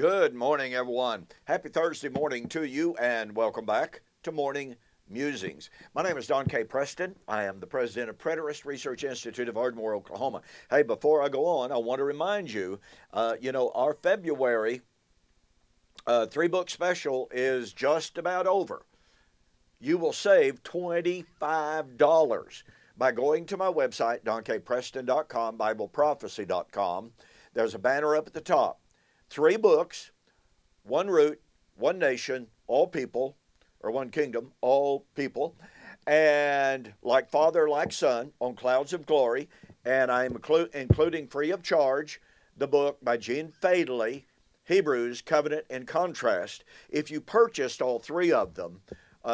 Good morning, everyone. Happy Thursday morning to you, and welcome back to Morning Musings. My name is Don K. Preston. I am the president of Preterist Research Institute of Ardmore, Oklahoma. Hey, before I go on, I want to remind you, our February three-book special is just about over. You will save $25 by going to my website, donkpreston.com, BibleProphecy.com. There's a banner up at the top. 3 books, one root, one nation, all people, or one kingdom, all people, and like Father, like Son, on clouds of glory. And I'm including free of charge the book by Gene Fadley, Hebrews, Covenant and Contrast. If you purchased all 3 of them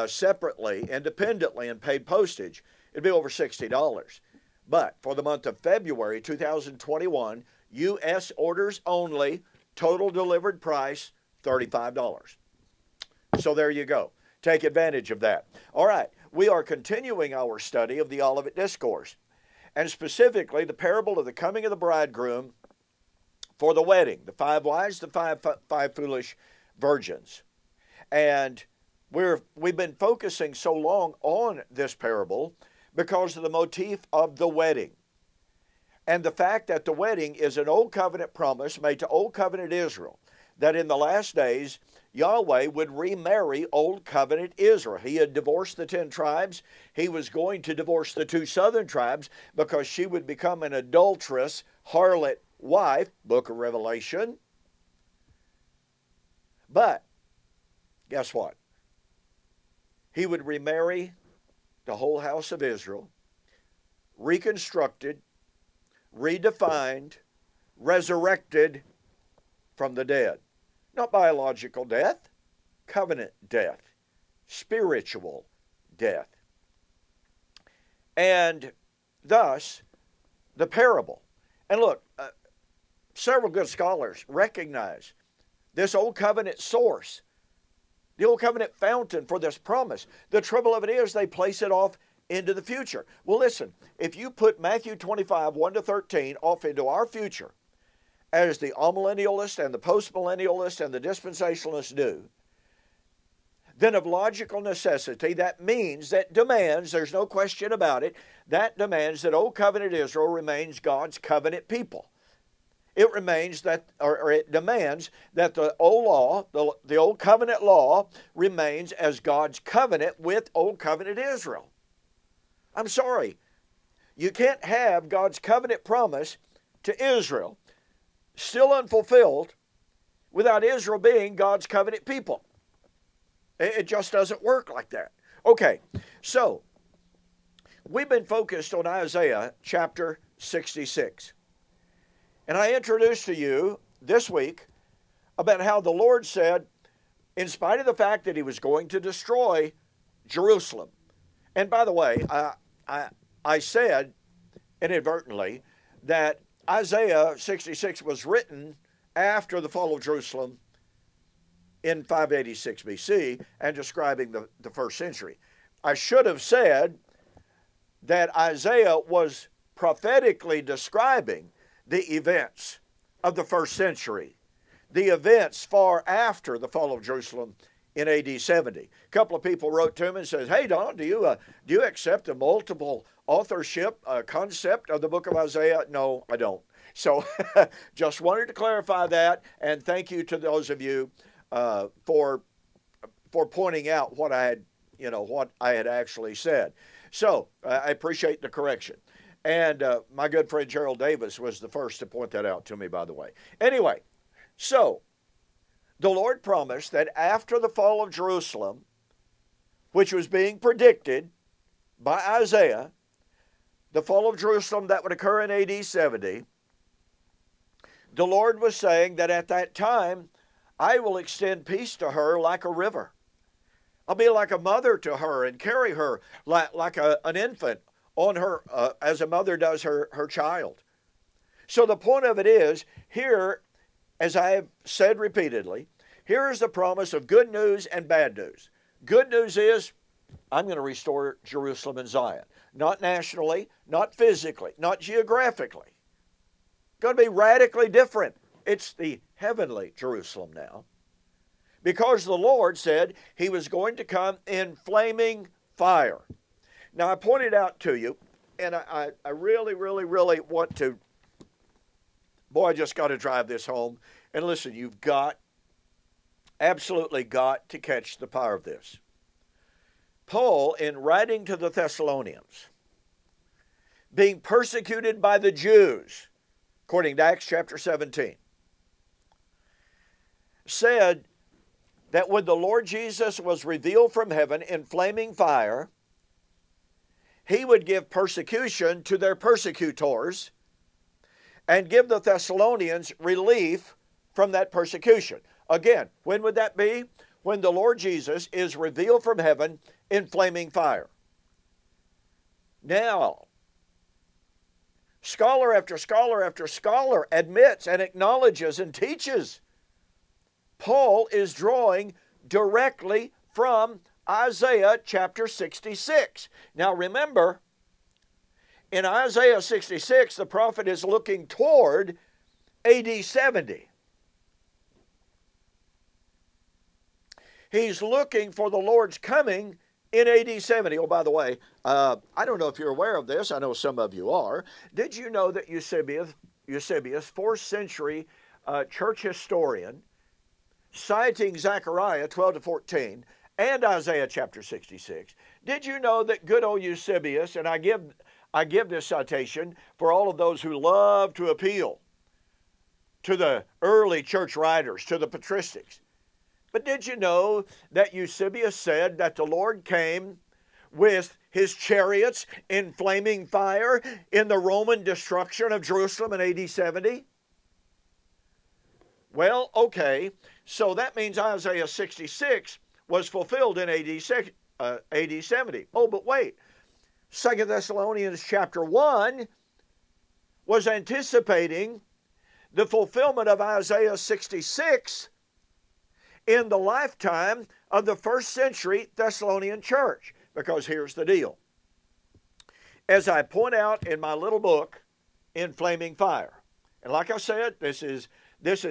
separately, independently, and paid postage, it'd be over $60. But for the month of February 2021, U.S. orders only, total delivered price, $35. So there you go. Take advantage of that. All right, we are continuing our study of the Olivet Discourse, and specifically the parable of the coming of the bridegroom for the wedding, the 5 wise, the five foolish virgins. And we've been focusing so long on this parable because of the motif of the wedding. And the fact that the wedding is an old covenant promise made to old covenant Israel, that in the last days, Yahweh would remarry old covenant Israel. He had divorced the 10 tribes. He was going to divorce the 2 southern tribes because she would become an adulterous, harlot wife, book of Revelation. But, guess what? He would remarry the whole house of Israel, reconstructed, redefined, resurrected from the dead. Not biological death, covenant death, spiritual death. And thus, the parable. And look, several good scholars recognize this old covenant source, the old covenant fountain for this promise. The trouble of it is they place it off into the future. Well, listen, if you put Matthew 25, 1-13 off into our future, as the amillennialists and the postmillennialists and the dispensationalists do, then of logical necessity, that means, that demands, there's no question about it, that demands that old covenant Israel remains God's covenant people. It remains that, or it demands that the old law, the old covenant law, remains as God's covenant with old covenant Israel. I'm sorry, you can't have God's covenant promise to Israel still unfulfilled without Israel being God's covenant people. It just doesn't work like that. Okay, so we've been focused on Isaiah chapter 66. And I introduced to you this week about how the Lord said, in spite of the fact that he was going to destroy Jerusalem. And by the way, I said inadvertently that Isaiah 66 was written after the fall of Jerusalem in 586 BC and describing the first century. I should have said that Isaiah was prophetically describing the events of the first century, the events far after the fall of Jerusalem in AD 70. A couple of people wrote to him and said, "Hey, Don, do you accept the multiple authorship concept of the book of Isaiah?" No, I don't. So just wanted to clarify that, and thank you to those of you for pointing out what I had actually said. So I appreciate the correction. And my good friend Gerald Davis was the first to point that out to me, by the way. Anyway, so the Lord promised that after the fall of Jerusalem, which was being predicted by Isaiah, the fall of Jerusalem that would occur in AD 70, the Lord was saying that at that time, I will extend peace to her like a river. I'll be like a mother to her and carry her like an infant on her as a mother does her child. So the point of it is, here, as I have said repeatedly, here is the promise of good news and bad news. Good news is, I'm going to restore Jerusalem and Zion. Not nationally, not physically, not geographically. Going to be radically different. It's the heavenly Jerusalem now, because the Lord said he was going to come in flaming fire. Now, I pointed out to you, and I really, really, really want to, boy, I just got to drive this home. And listen, you've absolutely got to catch the power of this. Paul, in writing to the Thessalonians, being persecuted by the Jews, according to Acts chapter 17, said that when the Lord Jesus was revealed from heaven in flaming fire, he would give persecution to their persecutors and give the Thessalonians relief from that persecution. Again, when would that be? When the Lord Jesus is revealed from heaven in flaming fire. Now, scholar after scholar after scholar admits and acknowledges and teaches Paul is drawing directly from Isaiah chapter 66. Now remember, in Isaiah 66, the prophet is looking toward AD 70. He's looking for the Lord's coming in AD 70. Oh, by the way, I don't know if you're aware of this. I know some of you are. Did you know that Eusebius, 4th century church historian, citing Zechariah 12 to 14 and Isaiah chapter 66, did you know that good old Eusebius, and I give this citation for all of those who love to appeal to the early church writers, to the patristics, but did you know that Eusebius said that the Lord came with his chariots in flaming fire in the Roman destruction of Jerusalem in AD 70? Well, okay, so that means Isaiah 66 was fulfilled in AD 70. Oh, but wait, 2 Thessalonians chapter 1 was anticipating the fulfillment of Isaiah 66 in the lifetime of the 1st century Thessalonian church. Because here's the deal. As I point out in my little book, In Flaming Fire, and like I said, this is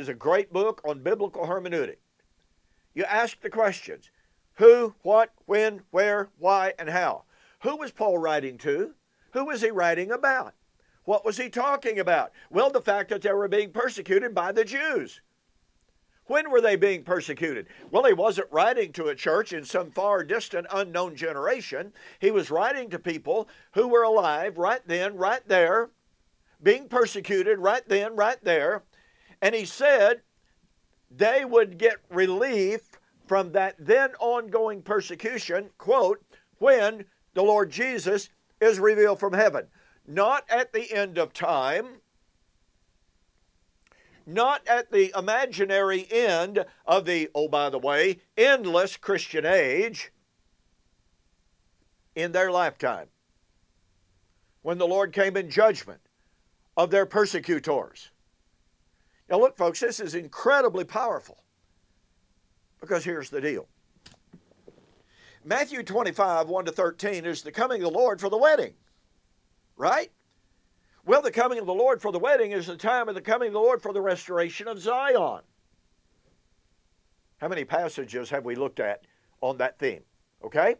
a great book on biblical hermeneutic. You ask the questions: who, what, when, where, why, and how. Who was Paul writing to? Who was he writing about? What was he talking about? Well, the fact that they were being persecuted by the Jews. When were they being persecuted? Well, he wasn't writing to a church in some far distant unknown generation. He was writing to people who were alive right then, right there, being persecuted right then, right there. And he said they would get relief from that then ongoing persecution, quote, when the Lord Jesus is revealed from heaven. Not at the end of time, not at the imaginary end of the, oh, by the way, endless Christian age, in their lifetime, when the Lord came in judgment of their persecutors. Now look, folks, this is incredibly powerful, because here's the deal. Matthew 25, 1 to 13 is the coming of the Lord for the wedding, right? Well, the coming of the Lord for the wedding is the time of the coming of the Lord for the restoration of Zion. How many passages have we looked at on that theme? Okay?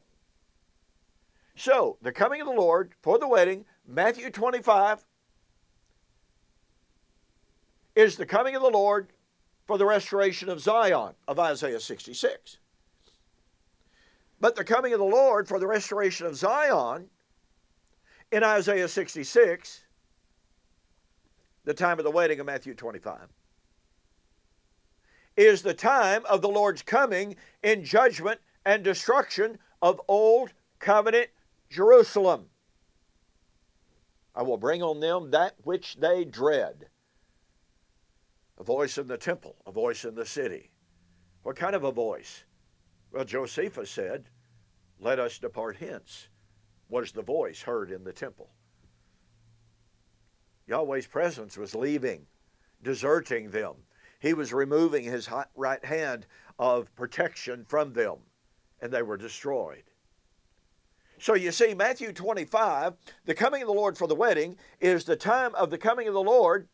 So, the coming of the Lord for the wedding, Matthew 25, is the coming of the Lord for the restoration of Zion of Isaiah 66. But the coming of the Lord for the restoration of Zion in Isaiah 66, the time of the wedding of Matthew 25, is the time of the Lord's coming in judgment and destruction of old covenant Jerusalem. I will bring on them that which they dread. A voice in the temple, a voice in the city. What kind of a voice? Well, Josephus said, "Let us depart hence," was the voice heard in the temple. Yahweh's presence was leaving, deserting them. He was removing his right hand of protection from them, and they were destroyed. So you see, Matthew 25, the coming of the Lord for the wedding, is the time of the coming of the Lord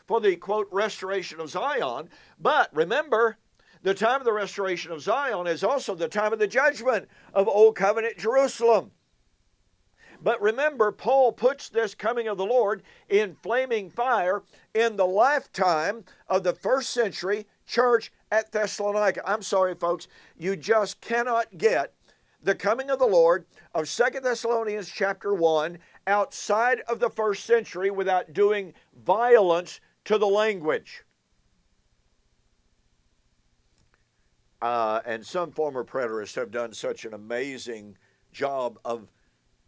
for the, quote, restoration of Zion. But remember, the time of the restoration of Zion is also the time of the judgment of Old Covenant Jerusalem. But remember, Paul puts this coming of the Lord in flaming fire in the lifetime of the first century church at Thessalonica. I'm sorry, folks, you just cannot get the coming of the Lord of 2 Thessalonians chapter 1 outside of the first century without doing violence to the language. And some former preterists have done such an amazing job of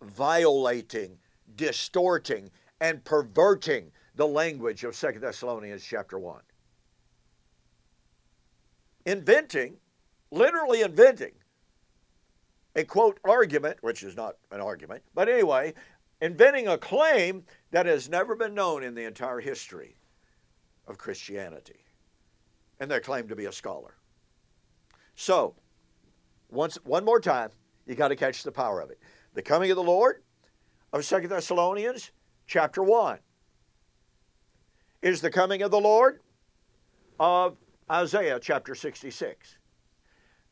violating, distorting, and perverting the language of 2 Thessalonians chapter 1. Inventing, literally inventing, a quote argument, which is not an argument, but anyway, inventing a claim that has never been known in the entire history of Christianity. And they claim to be a scholar. So, one more time, you got to catch the power of it. The coming of the Lord of 2 Thessalonians chapter 1 is the coming of the Lord of Isaiah chapter 66.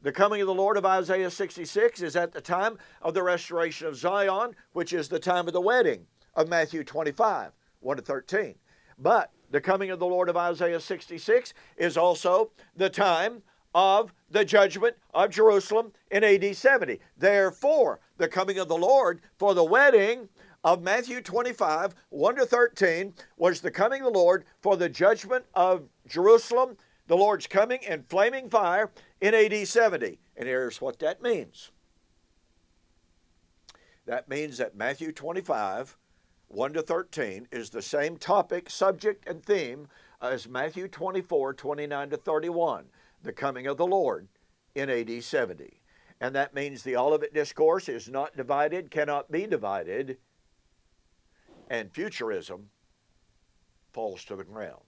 The coming of the Lord of Isaiah 66 is at the time of the restoration of Zion, which is the time of the wedding of Matthew 25, 1 to 13. But the coming of the Lord of Isaiah 66 is also the time of the judgment of Jerusalem in AD 70. Therefore, the coming of the Lord for the wedding of Matthew 25, 1 to 13, was the coming of the Lord for the judgment of Jerusalem, the Lord's coming in flaming fire in AD 70. And here's what that means. That means that Matthew 25, 1 to 13 is the same topic, subject, and theme as Matthew 24, 29 to 31. The coming of the Lord in AD 70. And that means the Olivet Discourse is not divided, cannot be divided, and futurism falls to the ground.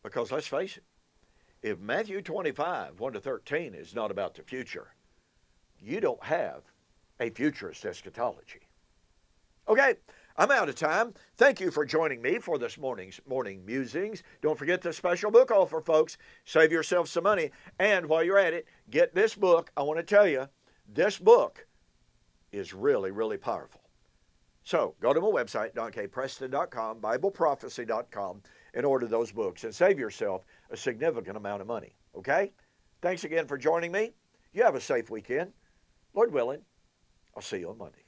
Because let's face it, if Matthew 25, 1 to 13 is not about the future, you don't have a futurist eschatology. Okay, I'm out of time. Thank you for joining me for this morning's morning musings. Don't forget the special book offer, folks. Save yourself some money. And while you're at it, get this book. I want to tell you, this book is really, really powerful. So go to my website, donkpreston.com, BibleProphecy.com, and order those books and save yourself a significant amount of money. Okay? Thanks again for joining me. You have a safe weekend. Lord willing, I'll see you on Monday.